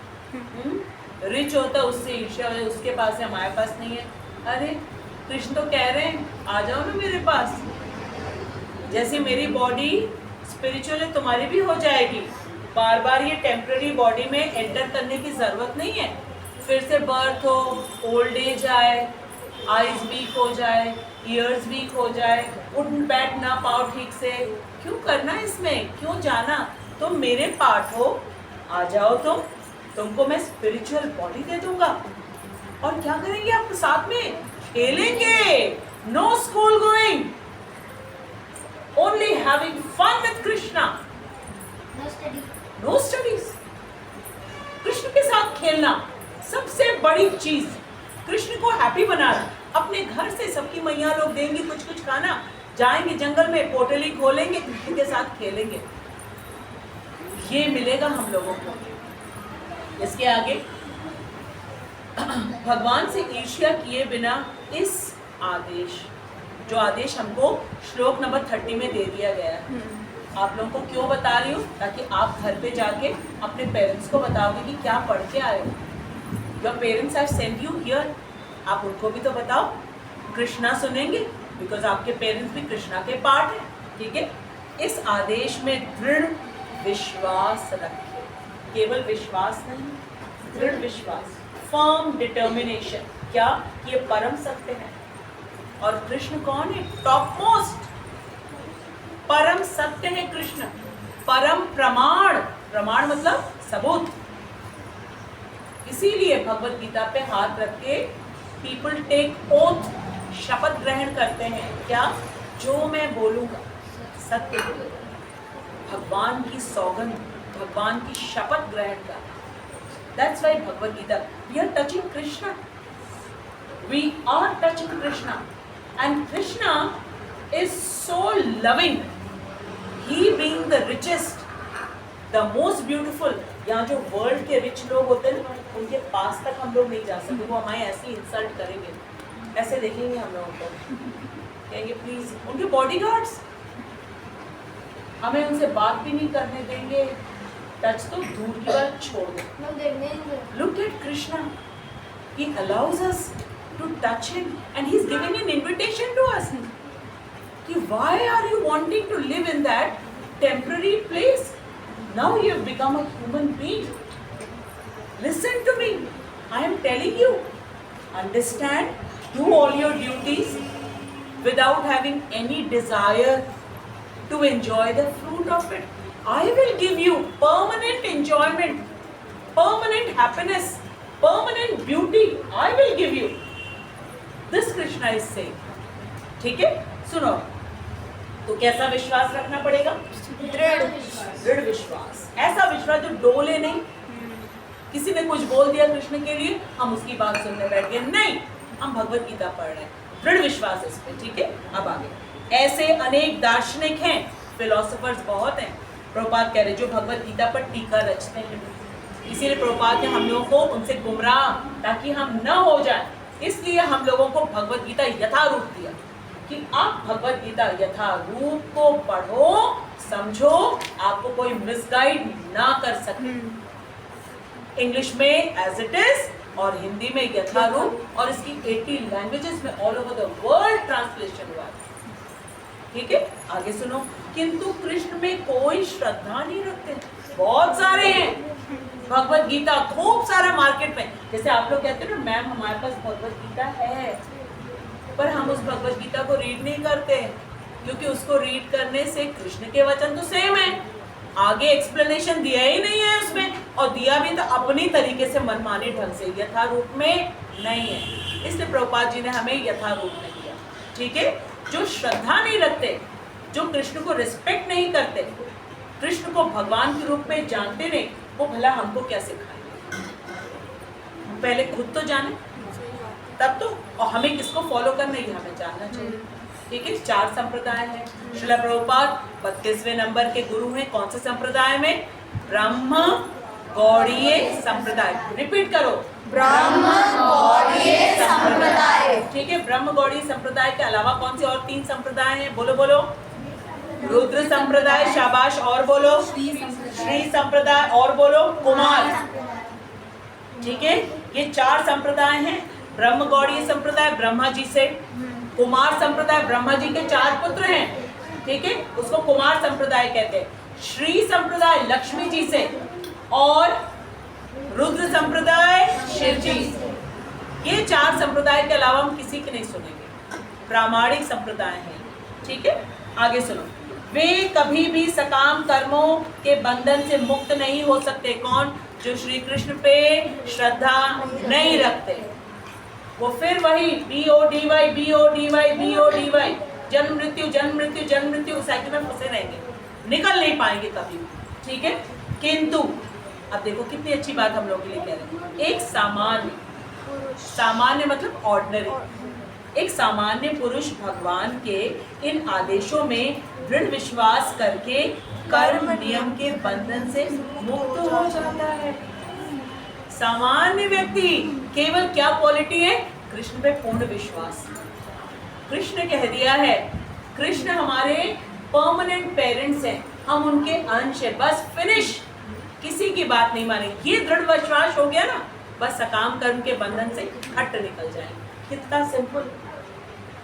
Speaker 1: रिच होता है उससे ईर्ष्या हो जाती है, उसके पास है हमारे पास नहीं है. अरे कृष्ण तो कह रहे हैं आ जाओ ना मेरे पास. जैसे मेरी बॉडी स्पिरिचुअल है, तुम्हारी भी हो जाएगी. बार बार ये टेम्पररी बॉडी में एंटर करने की ज़रूरत नहीं है. फिर से बर्थ हो, ओल्ड एज आए, आईज वीक हो जाए, ईयर्स वीक हो जाए, उठ बैठ ना पाओ ठीक से, क्यों करना इसमें? क्यों जाना? तुम मेरे पार्ट हो, आ जाओ. तुमको मैं स्पिरिचुअल बॉडी दे दूंगा। और क्या करेंगे आप साथ में? खेलेंगे। No school going, only having fun with Krishna,
Speaker 2: No study.
Speaker 1: No studies. Krishna के साथ खेलना सबसे बड़ी चीज, कृष्ण को हैप्पी बनाना। अपने घर से सबकी मैया लोग देंगी कुछ कुछ खाना, जाएंगे जंगल में, पोटली खोलेंगे, कृष्ण के साथ खेलेंगे। ये मिलेगा हम लोगों को। इसके आगे भगवान से ईर्ष्या किए बिना इस आदेश, जो आदेश हमको श्लोक नंबर 30 में दे दिया गया है, आप लोगों को क्यों बता रही हूँ? ताकि आप घर पे जाके अपने पेरेंट्स को बताओगे कि क्या पढ़ के आए हो। Your parents have sent you here, आप उनको भी तो बताओ। कृष्णा सुनेंगे, बिकॉज आपके पेरेंट्स भी कृष्णा के पार्ट हैं, ठीक है। इस आदेश में दृढ़ विश्वास रखिए, केवल विश्वास नहीं, दृढ़ विश्वास, फर्म डिटर्मिनेशन। क्या? कि ये परम सत्य है। और कृष्ण कौन है? टॉप मोस्ट परम सत्य है कृष्ण, परम प्रमाण। प्रमाण मतलब सबूत। इसीलिए भगवत गीता पे हाथ रख के पीपल टेक ओथ, शपथ ग्रहण करते हैं। क्या? जो मैं बोलूंगा सत्य बोलूंगा। भगवान की सौगंध, भगवान की शपथ ग्रहण कर। That's why Bhagavad Gita, we are touching Krishna. We are touching Krishna, and Krishna is so loving. He being the richest, the most beautiful. यहाँ जो वर्ल्ड के रिच लोग होते हैं उनके पास तक हम लोग नहीं जा सकते, वो हमारे ऐसे इंसल्ट करेंगे, ऐसे देखेंगे हम लोगों को, कहेंगे प्लीज। उनके बॉडीगार्ड्स हमें उनसे बात भी नहीं करने देंगे, टच तो दूर की बात छोड़ दो।
Speaker 2: No, they didn't.
Speaker 1: Look at Krishna. He allows us to touch him, and he's giving an invitation to us. कि why are you wanting to live in that temporary place? Now you have become a human being. Listen to me. I am telling you. Understand. Do all your duties without having any desire to enjoy the fruit of it. I will give you permanent enjoyment, permanent happiness, permanent beauty. I will give you. This Krishna is saying. ठीक है? सुनो। तो कैसा विश्वास रखना पड़ेगा? दृढ़ विश्वास। ऐसा विश्वास जो डोले नहीं। किसी ने कुछ बोल दिया कृष्ण के लिए, हम उसकी बात सुनने बैठ गए, नहीं, हम भगवत गीता पढ़ रहे हैं। दृढ़ विश्वास इस पे, ठीक है। अब आगे ऐसे अनेक दार्शनिक हैं, फिलोसोफर्स बहुत हैं। प्रभुपाद कह रहे जो भगवत गीता पर टीका रचते हैं, इसीलिए प्रभुपाद ने हम लोगों को उनसे गुमराह ताकि हम न हो जाए, इसलिए हम लोगों को भगवत गीता यथारूप दिया कि आप भगवत गीता यथारूप को पढ़ो, समझो, आपको कोई मिसगाइड ना कर सके। इंग्लिश में एज इट इज और हिंदी में यथारूप, और इसकी 80 लैंग्वेजेस में all over the world translation हुआ। ठीक है, आगे सुनो। किंतु कृष्ण में कोई श्रद्धा नहीं रखते। बहुत सारे हैं भगवत गीता, खूब सारा मार्केट में। जैसे आप लोग कहते हैं ना, मैम हमारे पास भगवत गीता है, पर हम उस भगवत गीता को रीड नहीं करते, क्योंकि उसको रीड करने से कृष्ण के वचन तो सेम है, आगे एक्सप्लेनेशन दिया ही नहीं है उसमें, और दिया भी तो अपनी तरीके से मनमाने ढंग से, यथारूप में नहीं है। इसलिए प्रभुपाद जी ने हमें यथारूप में दिया। ठीक है, जो श्रद्धा नहीं रखते, जो कृष्ण को रिस्पेक्ट नहीं करते, कृष्ण को भगवान के रूप में जानते नहीं, वो भला हमको क्या सिखाएंगे? पहले खुद तो जाने, तब तो, और हमें किसको फॉलो करना है हमें जानना चाहिए। ठीक है, 4 संप्रदाय हैं। श्रील प्रभुपाद 32वें नंबर के गुरु हैं। कौन से संप्रदाय में? ब्रह्म गौड़ीय संप्रदाय। रिपीट करो,
Speaker 3: ब्रह्म गौड़ीय संप्रदाय।
Speaker 1: ठीक है, ब्रह्म गौड़ीय संप्रदाय के अलावा कौन से और 3 संप्रदाय हैं? बोलो बोलो। रुद्र संप्रदाय, शाबाश, और बोलो। श्री संप्रदाय, और बोलो। कुमार। ठीक है, ये 4 संप्रदाय हैं। ब्रह्म गौड़ीय संप्रदाय ब्रह्मा जी से, कुमार संप्रदाय ब्रह्मा जी के 4 पुत्र हैं, ठीक है, उसको कुमार संप्रदाय कहते हैं। श्री संप्रदाय लक्ष्मी जी से, और रुद्र संप्रदाय शिव जी से। ये 4 संप्रदाय के अलावा हम किसी के नहीं सुनेंगे, प्रामाणिक संप्रदाय हैं। ठीक है, आगे सुनो। वे कभी भी सकाम कर्मों के बंधन से मुक्त नहीं हो सकते। कौन? जो श्री कृष्ण पे श्रद्धा नहीं रखते, वो फिर वही BODY BODY BODY, जन्म मृत्यु जन्म मृत्यु जन्म मृत्यु साइकिल में फंसे रहेंगे, निकल नहीं पाएंगे कभी भी। ठीक है, किंतु अब देखो कितनी अच्छी बात हम लोग के लिए कह रहे हैं। एक सामान्य मतलब ऑर्डिनरी, एक सामान्य पुरुष भगवान के इन आदेशों में दृढ़ विश्वास करके कर्म नियम के बंधन से मुक्त हो जाता है। सामान्य व्यक्ति केवल क्या क्वालिटी है? कृष्ण पे पूर्ण विश्वास। कृष्ण कह दिया है, कृष्ण हमारे परमानेंट पेरेंट्स हैं, हम उनके अंश हैं, बस फिनिश, किसी की बात नहीं मानेंगे। ये दृढ़ विश्वास हो गया ना, बस सकाम कर्म के बंधन से हट निकल जाएंगे। कितना सिंपल,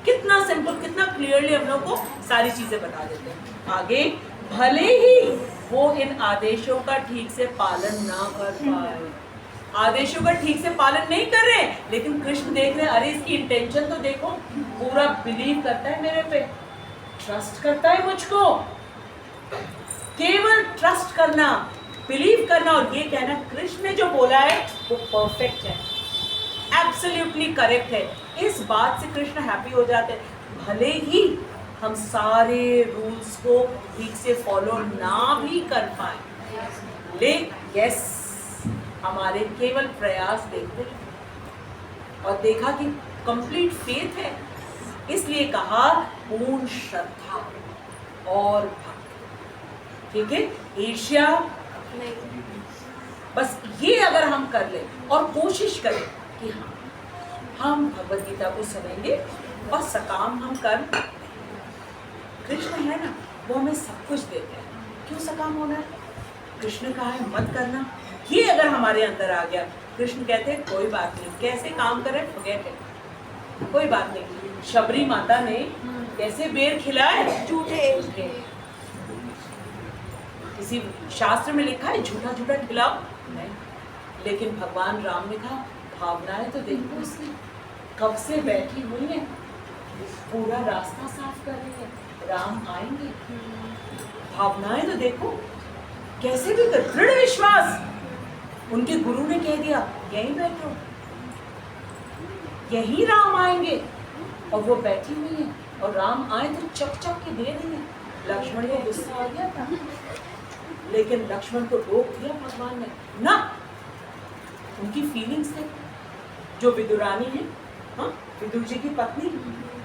Speaker 1: कितना सिंपल, कितना क्लियरली हम लोग को सारी चीजें बता देते हैं। आगे, भले ही वो इन आदेशों का ठीक से पालन ना कर पाए, आदेशों का ठीक से पालन नहीं कर रहे, लेकिन कृष्ण देख रहे हैं, अरे इसकी इंटेंशन तो देखो, पूरा बिलीव करता है मेरे पे, ट्रस्ट करता है मुझको। केवल ट्रस्ट करना, बिलीव करना और ये कहना कृष्ण ने जो बोला है वो परफेक्ट है, एब्सोल्युटली करेक्ट है, इस बात से कृष्ण हैप्पी हो जाते हैं। भले ही हम सारे रूल्स को ठीक से फॉलो ना भी कर पाए, लेकिन यस, हमारे केवल प्रयास देखते हैं और देखा कि कंप्लीट फेथ है, इसलिए कहा पूर्ण श्रद्धा और भक्ति। ठीक है, ईर्ष्या नहीं, बस ये अगर हम कर ले और कोशिश करें कि हाँ हम भगवद गीता को सुनेंगे और सकाम हम कर, कृष्ण है ना वो हमें सब कुछ देते हैं, क्यों सकाम होना है? कृष्ण कहा है मत करना, ये अगर हमारे अंदर आ गया, कृष्ण कहते हैं कोई बात नहीं, कैसे काम करें फॉरगेट इट, कोई बात नहीं। शबरी माता ने कैसे बेर खिलाए? झूठे। किसी शास्त्र में लिखा है झूठा झूठा खिलाओ? नहीं, लेकिन भगवान राम ने कहा भावनाएं तो देखो इसकी, कब से बैठी हुई है, पूरा रास्ता साफ कर रही है, राम आएंगे, भावनाएं तो देखो कैसे भी कर, दृढ़ विश्वास। उनके गुरु ने कह दिया यहीं बैठो, यहीं राम आएंगे, और वो बैठी हुई है, और राम आए तो चक चक के दे देंगे। लक्ष्मण को गुस्सा आ गया था, लेकिन लक्ष्मण को रोक दिया भगवान ने ना। उनकी फीलिंग्स थे, जो विदुरानी है, हाँ विदुर जी की पत्नी,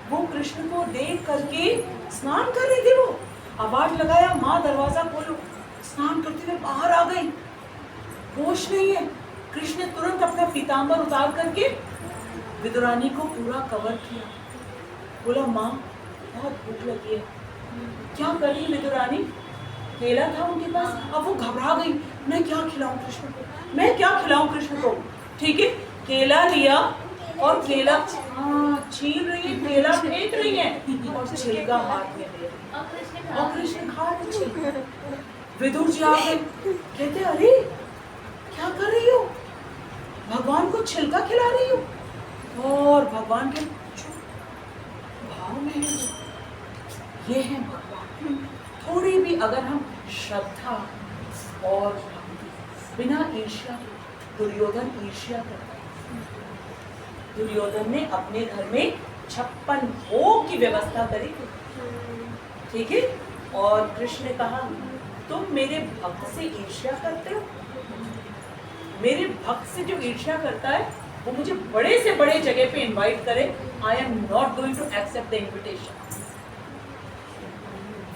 Speaker 1: वो कृष्ण को देख करके स्नान कर रही थी, वो आवाज लगाया माँ दरवाजा खोलो, स्नान करते हुए बाहर आ गई, होश नहीं है। कृष्ण ने तुरंत अपना पीतांबर उतार करके विदुरानी को पूरा कवर किया, बोला माँ बहुत भूख लगी है। क्या करी विदुरानी? केला था उनके पास, अब वो घबरा गई, मैं क्या खिलाऊं कृष्ण को, मैं क्या खिलाऊं कृष्ण को। ठीक है, केला लिया और केला छील रही है, केला फेंक रही है और छिलका हाथ में लिया और कृष्ण खा रहे। विदुर जी आ गए, कहते अरे क्या कर रही हो, भगवान को छिलका खिला रही हो। और भगवान के भाव में ये है भगवान। थोड़ी भी अगर हम श्रद्धा और बिना ईर्ष्या, दुर्योधन ईर्ष्या करता है, दुर्योधन ने अपने घर में 56 भोग की व्यवस्था करी थी। ठीक है, और कृष्ण ने कहा तुम मेरे भक्त से ईर्ष्या करते हो, मेरे भक्त से जो ईर्ष्या करता है वो मुझे बड़े से बड़े जगह पे इनवाइट करे, I am not going to accept the invitation.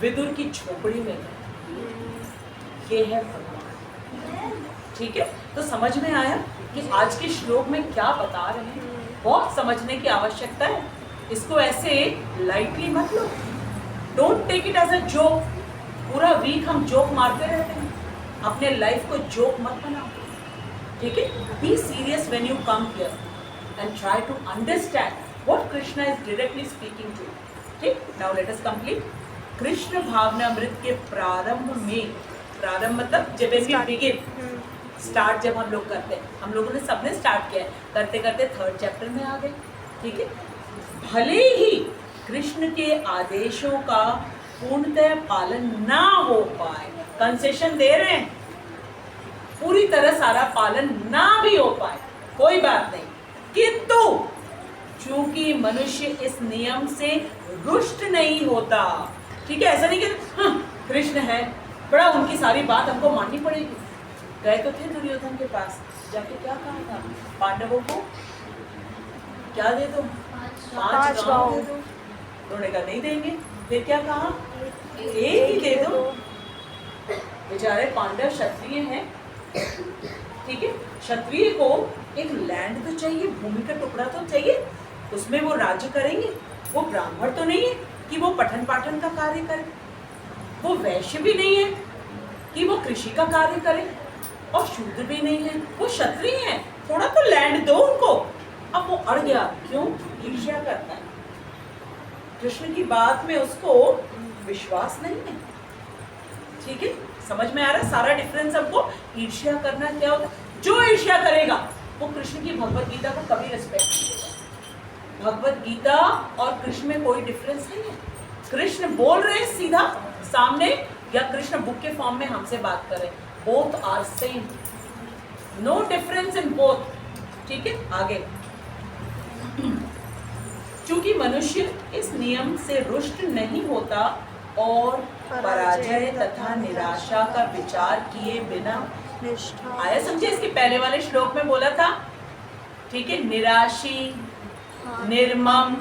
Speaker 1: Vidur की झोपड़ी में ये है भगवान। ठीक है, तो समझ में आया कि आज के श्लोक में क्या बता रहे हैं, बहुत समझने की आवश्यकता है। इसको ऐसे लाइटली मत लो, don't take it as a joke. पूरा वीक हम जोक मारते रहते हैं, अपने लाइफ को जोक मत बनाओ। ठीक है, be serious when you come here and try to understand what Krishna is directly speaking to. ठीक, now let us complete. Krishna भावनामृत के प्रारंभ में, प्रारंभ मतलब जब वी बिगिन, स्टार्ट जब हम लोग करते हैं, हम लोगों ने सबने स्टार्ट किया है, करते करते 3rd चैप्टर में आ गए। ठीक है, भले ही कृष्ण के आदेशों का पूर्णतः पालन ना हो पाए, कंसेशन दे रहे हैं, पूरी तरह सारा पालन ना भी हो पाए, कोई बात नहीं, किंतु चूंकि मनुष्य इस नियम से रुष्ट नहीं होता, ठीक है, ऐसा नहीं कि कृष्ण है बड़ा, उनकी सारी बात हमको माननी पड़ेगी। गए तो थे दुर्योधन के पास, जाके क्या कहा था, पांडवों को क्या दे दो, 5 गांव दे दो। उन्होंने कहा नहीं देंगे। फिर क्या कहा, एक ही दे दो। बेचारे पांडव क्षत्रिय हैं, ठीक है, क्षत्रिय को एक लैंड तो चाहिए, भूमि का टुकड़ा तो चाहिए, उसमें वो राज्य करेंगे। वो ब्राह्मण तो नहीं है कि वो पठन पाठन का कार्य करे, वो वैश्य भी नहीं है कि वो कृषि का कार्य करे, और शूद्र भी नहीं है, वो क्षत्रिय है, थोड़ा तो लैंड दो उनको। अब वो अड़ गया, क्यों, ईर्ष्या करता है, कृष्ण की बात में उसको विश्वास नहीं है, ठीक है, समझ में आ रहा है सारा डिफरेंस हमको। ईर्ष्या करना क्या होता है, जो ईर्ष्या करेगा वो कृष्ण की भगवत गीता को कभी रिस्पेक्ट नहीं देगा। भगवत गीता और कृष्ण में कोई डिफरेंस नहीं है। कृष्ण बोल रहे हैं सीधा सामने, या कृष्ण बुक के फॉर्म में हमसे बात करें, both are same, no difference in both, ठीक है। आगे, चूंकि मनुष्य इस नियम से रुष्ट नहीं होता और पराजय तथा निराशा का विचार किए बिना, आया समझे, इसके पहले वाले श्लोक में बोला था, ठीक है, निराशी, निर्मम,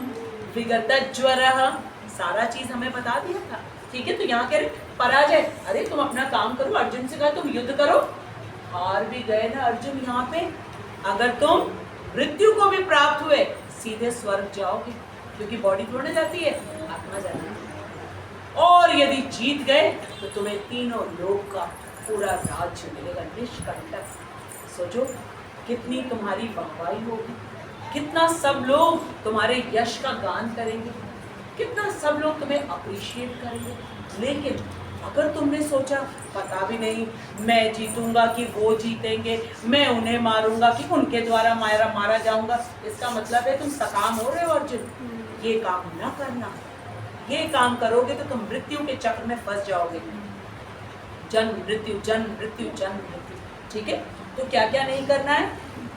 Speaker 1: विगतज्वरः, सारा चीज हमें बता दिया था, ठीक है। तो यहाँ कह रहे पराजय, अरे तुम अपना काम करो, अर्जुन से कहा तुम युद्ध करो, हार भी गए ना अर्जुन यहाँ पे, अगर तुम मृत्यु को भी प्राप्त हुए सीधे स्वर्ग जाओगे, क्योंकि बॉडी थोड़ी ना जाती है, आत्मा जाती है, और यदि जीत गए तो तुम्हें तीनों लोक का पूरा राज्य मिलेगा निष्कंटक। सोचो कितनी तुम्हारी वाहवाही होगी, कितना सब लोग तुम्हारे यश का गान करेंगे, कितना सब लोग तुम्हें अप्रिशिएट करेंगे। लेकिन अगर तुमने सोचा पता भी नहीं मैं जीतूंगा कि वो जीतेंगे, मैं उन्हें मारूंगा कि उनके द्वारा मारा जाऊंगा, इसका मतलब है तुम सकाम हो रहे हो अर्जुन, ये काम ना करना। ये काम करोगे तो तुम मृत्यु के चक्र में फंस जाओगे, जन्म मृत्यु जन्म मृत्यु जन्म मृत्यु, ठीक है। तो क्या क्या नहीं करना है,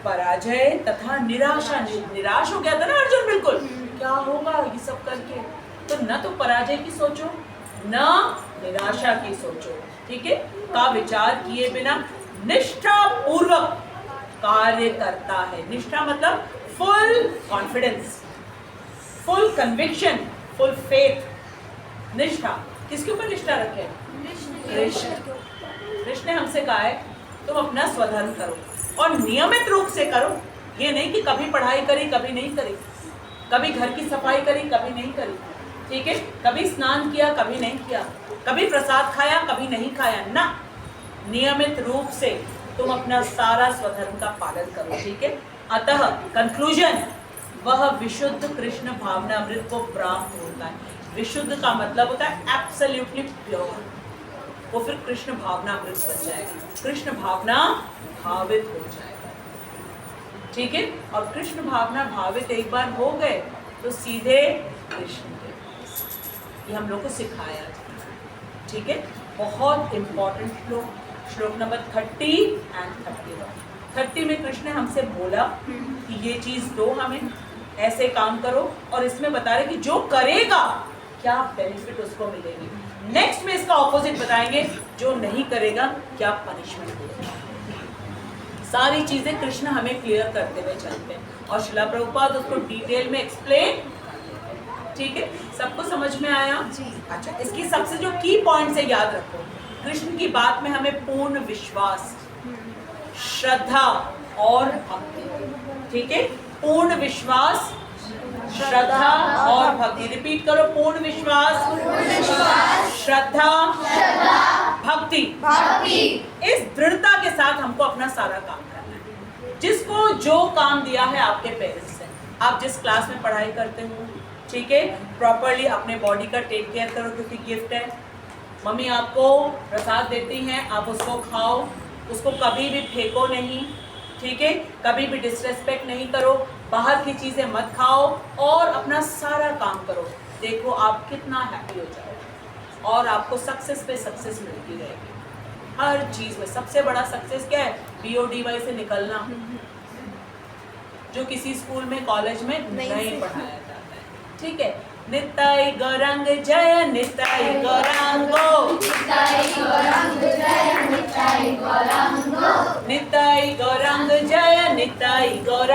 Speaker 1: पराजय तथा निराशा, निराश हो गया था ना अर्जुन बिल्कुल, क्या होगा ये सब करके, तो न तो पराजय की सोचो न निराशा की सोचो, ठीक है, का विचार किए बिना निष्ठा पूर्वक कार्य करता है। निष्ठा मतलब full confidence, full conviction, full faith. निष्ठा किसके ऊपर निष्ठा रखे, कृष्ण ने हमसे कहा है तुम अपना स्वधर्म करो और नियमित रूप से करो, ये नहीं कि कभी पढ़ाई करी कभी नहीं करी, कभी घर की सफाई करी कभी नहीं करी, ठीक है, कभी स्नान किया कभी नहीं किया, कभी प्रसाद खाया कभी नहीं खाया ना, नियमित रूप से तुम अपना सारा स्वधर्म का पालन करो, ठीक है। अतः कंक्लूजन, वह विशुद्ध कृष्ण भावनामृत को प्राप्त होता है। विशुद्ध का मतलब होता है एब्सोल्युटली प्योर, वो फिर कृष्ण भावनामृत बन जाएगा, कृष्ण भावना भावित हो जाएगा, ठीक है। और कृष्ण भावना भावित एक बार हो गए तो सीधे कृष्ण के पास, ये हम लोग को सिखाया था, ठीक है। बहुत इंपॉर्टेंट श्लोक, श्लोक नंबर 30 एंड 31। 30 में कृष्ण ने हमसे बोला कि ये चीज दो हमें, ऐसे काम करो, और इसमें बता रहे कि जो करेगा क्या बेनिफिट उसको मिलेगी। नेक्स्ट में इसका ऑपोजिट बताएंगे, जो नहीं करेगा क्या पनिशमेंट मिलेगा। सारी चीजें कृष्ण हमें क्लियर करते हुए चलते हैं और श्रील प्रभुपाद उसको डिटेल में एक्सप्लेन, ठीक है, सबको समझ में आया जी। अच्छा, इसकी सबसे जो की पॉइंट्स है याद रखो, कृष्ण की बात में हमें पूर्ण विश्वास, श्रद्धा और भक्ति, ठीक है, पूर्ण विश्वास, श्रद्धा और भक्ति। रिपीट करो, पूर्ण विश्वास, श्रद्धा, भक्ति। इस दृढ़ता के साथ हमको अपना सारा काम करना है। जिसको जो काम दिया है आपके पेरेंट्स ने, आप जिस क्लास में पढ़ाई करते हो, ठीक है, प्रॉपरली अपने बॉडी का टेक केयर करो, क्योंकि गिफ्ट है। मम्मी आपको प्रसाद देती हैं, आप उसको खाओ, उसको कभी भी फेंको नहीं, ठीक है, कभी भी डिसरेस्पेक्ट नहीं करो, बाहर की चीज़ें मत खाओ और अपना सारा काम करो। देखो आप कितना हैप्पी हो जाओगे और आपको सक्सेस पे सक्सेस मिलती रहेगी। हर चीज में सबसे बड़ा सक्सेस क्या है? BODY से निकलना, जो किसी स्कूल में कॉलेज में नहीं पढ़ाया जाता है। ठीक है, निताई गौरांग जय निताई गौरांगो,
Speaker 3: निताई गौरांग जय निताई गौरांगो,
Speaker 1: निताई गौरांग जय निताई गौरांग